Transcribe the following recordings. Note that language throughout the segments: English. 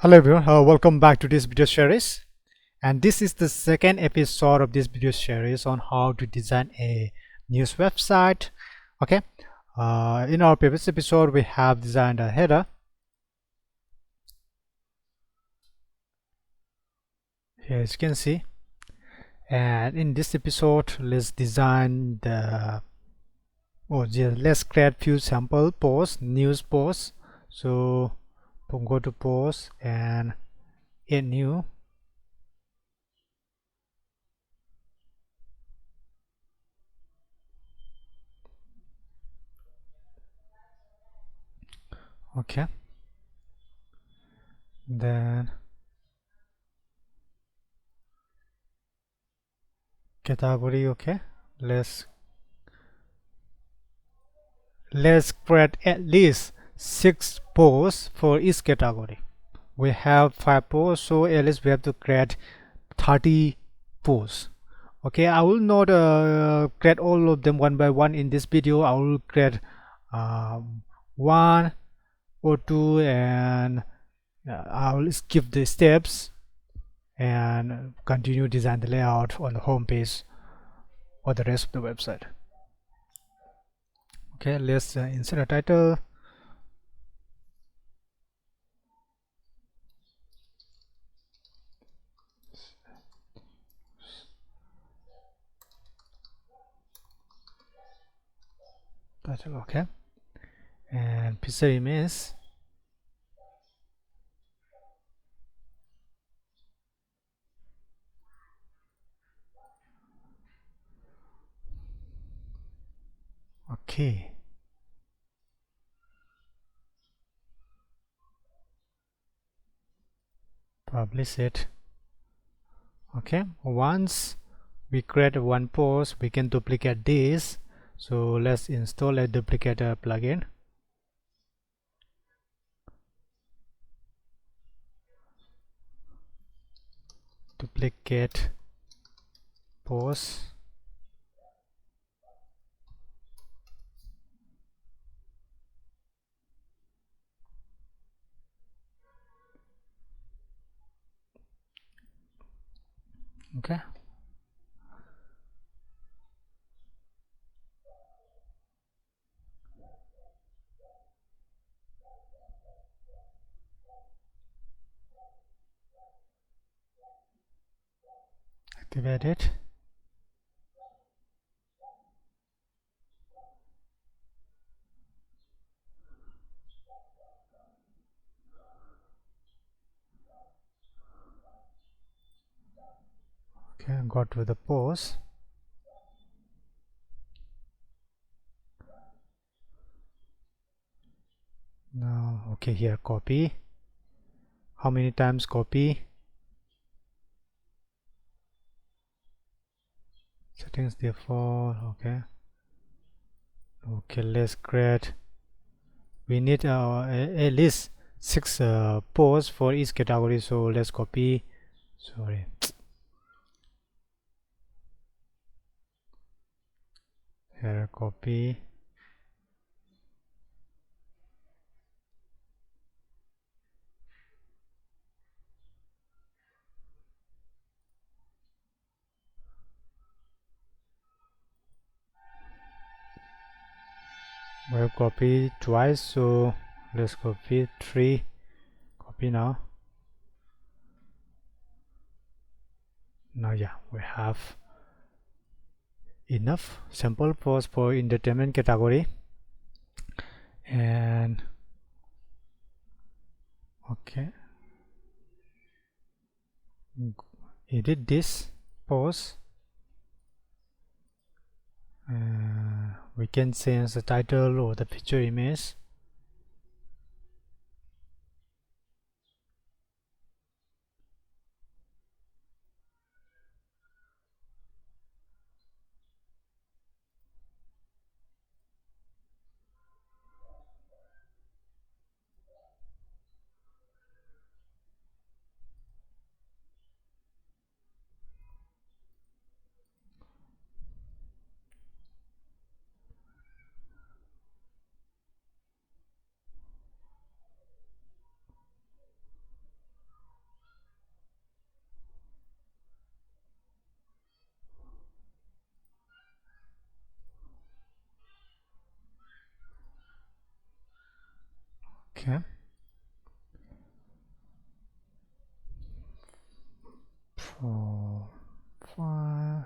Hello everyone, welcome back to this video series, and this is the second episode of this video series on how to design a news website. Okay, in our previous episode we have designed a header. Here as you can see, and in this episode let's design the let's create few sample posts, news posts. So go to post and add new. Okay, then category. Okay, let's create at least 6 posts for each category. We have 5 posts, so at least we have to create 30 posts. Okay, I will not create all of them one by one in this video. I will create one or two, and I will skip the steps and continue design the layout on the home page or the rest of the website. Okay, let's insert a title. Okay, and picture image. Okay, publish it. Okay, once we create one post, we can duplicate this. So let's install a duplicator plugin. Duplicate post. Okay, activate it. Okay, go to the post. Now, okay, here copy. How many times copy? Settings default. Okay, let's create. We need at least 6 posts for each category, so let's copy. Sorry, here copy. We have copied twice, so let's copy 3. Copy now. Now yeah, we have enough sample posts for entertainment category. And okay, edit this post. We can change the title or the picture image. Okay. 4, 5,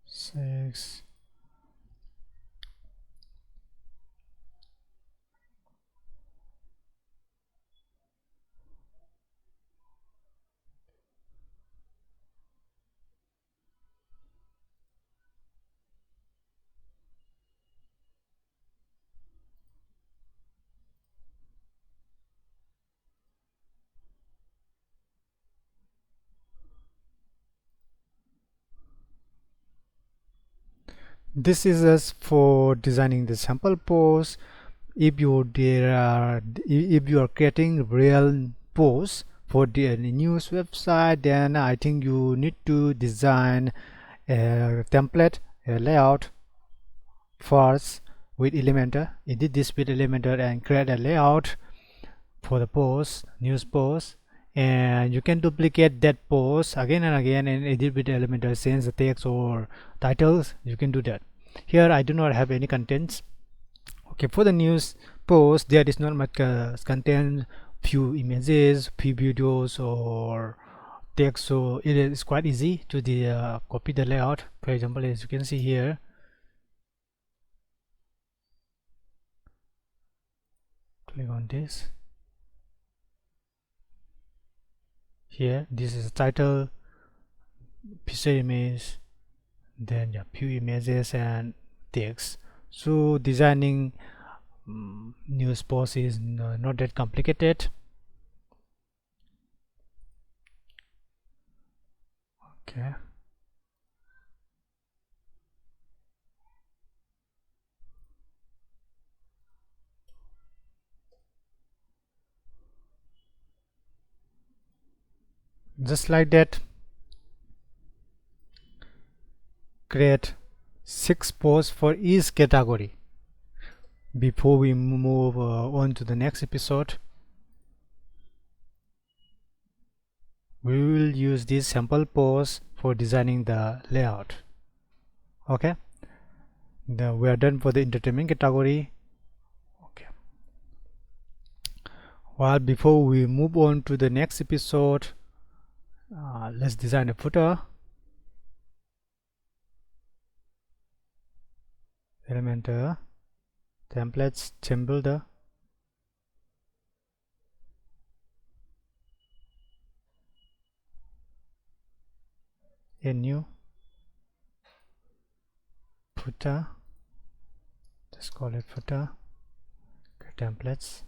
6. This is us for designing the sample posts. If you are creating real posts for the news website, then I think you need to design a template, a layout first with Elementor. Edit this with Elementor and create a layout for the post, news post, and you can duplicate that post again and again and edit with Elementor, change the text or titles. You can do that. Here I do not have any contents. Okay, for the news post there is not much content, few images, few videos or text, so it is quite easy to copy the layout. For example, as you can see here, click on this. Here this is the title, picture image, then few images and text. So designing news post is not that complicated. Okay, just like that, create 6 posts for each category. Before we move on to the next episode, we will use these sample posts for designing the layout. Okay, now we are done for the entertainment category. Okay, well, before we move on to the next episode, let's design a footer. Elementor, templates, theme builder, a new footer, just call it footer. Okay, templates,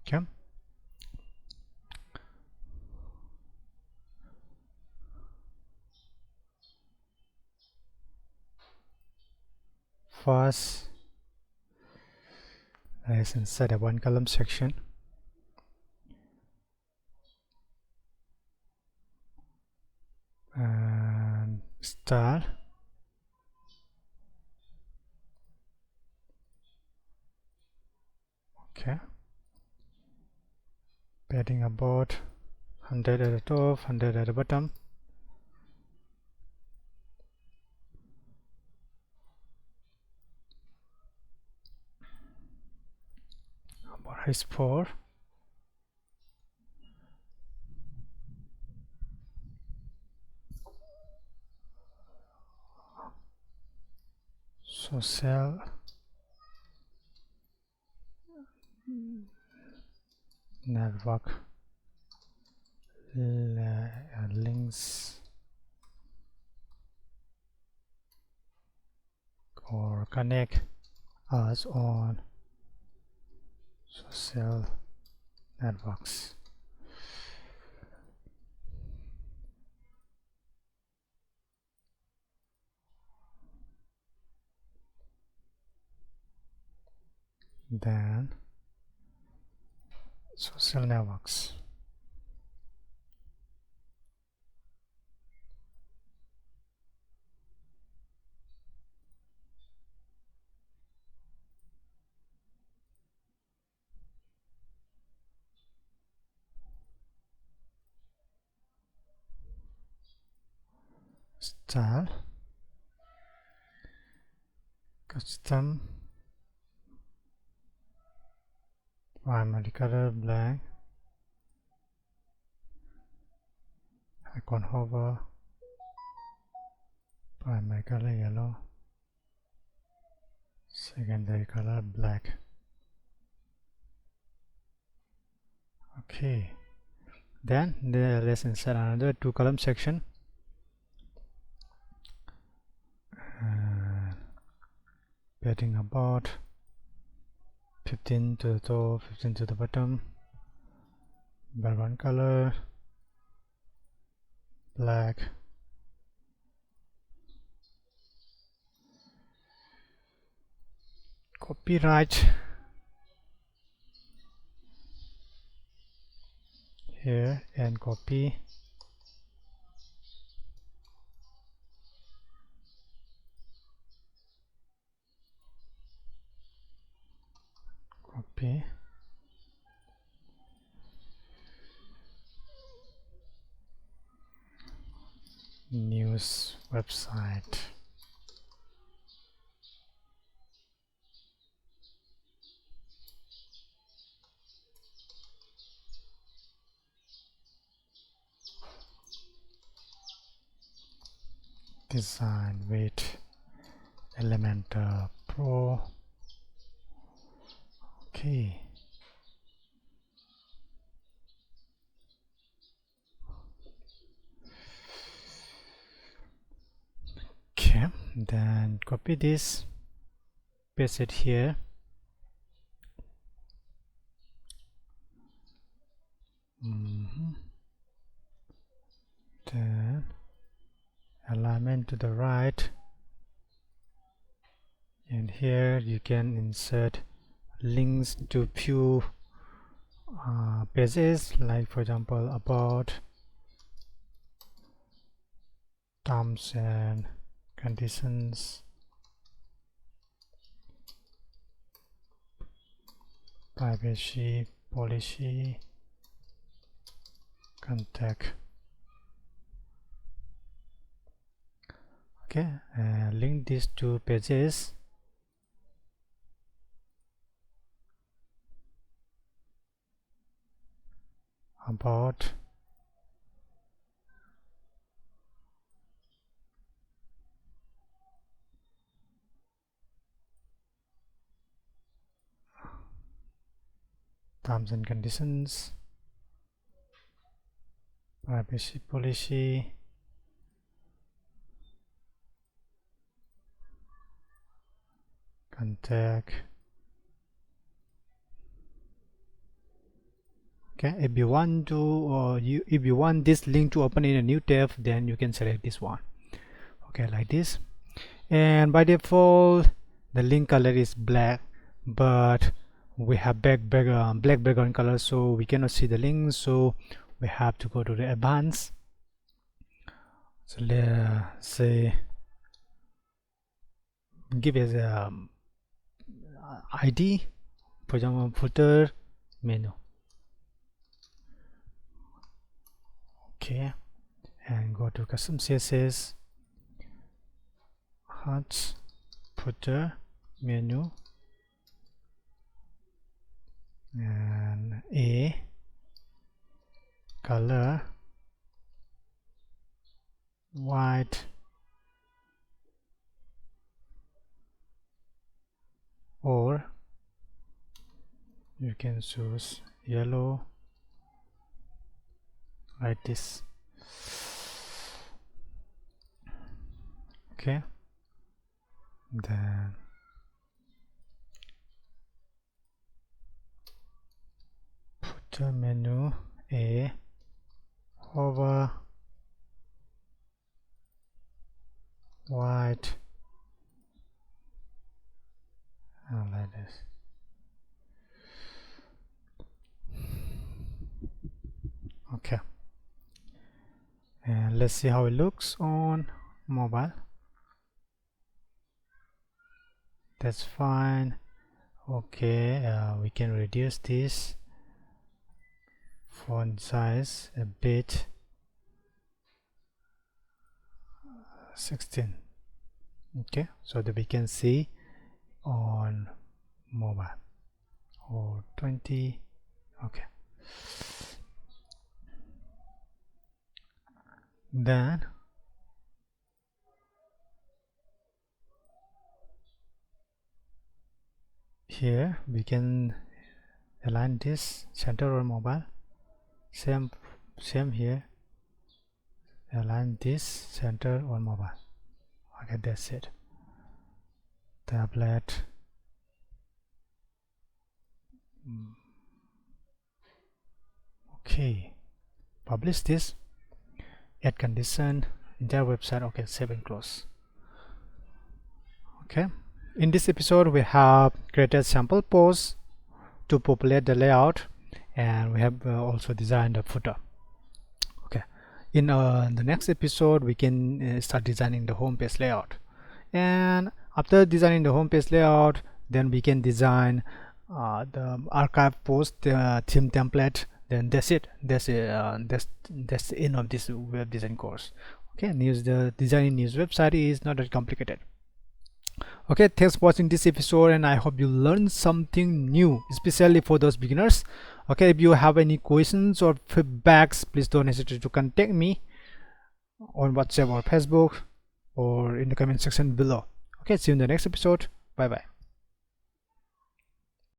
okay. First, let's insert a one column section and style. Okay, padding about 100 at the top, 100 at the bottom. About height 4. Social network links or connect us on social networks. Then social networks. style, custom, primary color black, icon hover, primary color yellow, secondary color black. Okay, then let's insert another 2 column section. Padding about 15 to the top, 15 to the bottom, background color black, copyright here and copy, news website. Design with Elementor Pro. Okay. Okay, then copy this, paste it here. Then alignment to the right, and here you can insert links to few pages, like for example about, terms and conditions, privacy policy, contact. Okay, link these 2 pages. About, terms and conditions, privacy policy, contact. Okay, if you want to if you want this link to open in a new tab, then you can select this one. Okay, like this. And by default the link color is black, but we have black background color, so we cannot see the link, so we have to go to the advanced. So let's say give as a ID, for example footer menu. Okay, and go to custom CSS, hearts, footer menu, and a color white, or you can choose yellow, like this. Okay, then footer menu, a hover white, and like this. Okay, and let's see how it looks on mobile. That's fine. Okay, we can reduce this font size a bit. 16. Okay, so that we can see on mobile, or 20. Okay, then here we can align this center on mobile. Same here, align this center on mobile. Okay, that's it. Tablet. Okay, publish this, add condition, entire website. Okay, save and close. Okay, in this episode we have created sample posts to populate the layout, and we have also designed a footer. Okay, in the next episode we can start designing the home page layout, and after designing the home page layout, then we can design the archive post theme template. Then that's it. That's the end of this web design course. Okay, the designing news website is not that complicated. Okay, thanks for watching this episode, and I hope you learned something new, especially for those beginners. Okay, if you have any questions or feedbacks, please don't hesitate to contact me on WhatsApp or Facebook or in the comment section below. Okay, see you in the next episode. Bye bye.